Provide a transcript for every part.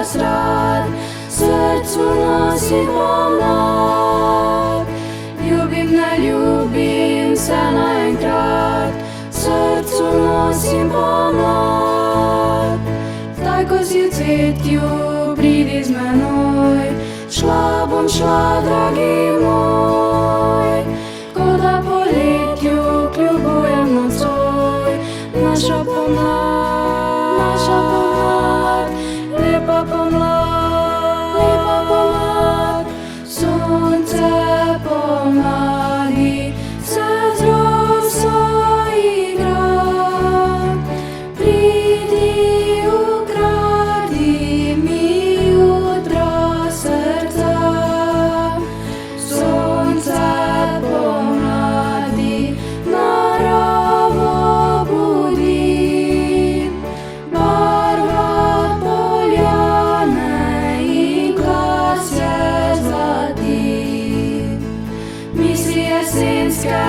вас рад, серцю носить помлад. Любим, не любим, все наенкрат, серцю носим помлад. Так ось і цитью прийди з меной, шла бом шла, дорогий мой, коли полетю клюбуєм ночой, наша помлад, липа помлад, сонце помладі, все зросла ігра. Прийди, укради мій утра серця, сонце помладі, нараво буді, барва поляне і класє златі. Місія синська,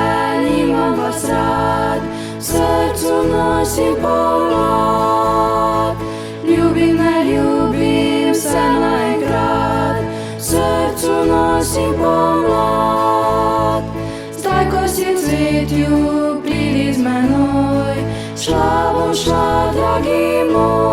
німам вас рад, серцю носить помлад. Любим, не любим, все наенкрат, серцю носить помлад. Так ось і цитью прийди з меной, шла бом шла, дорогий мой.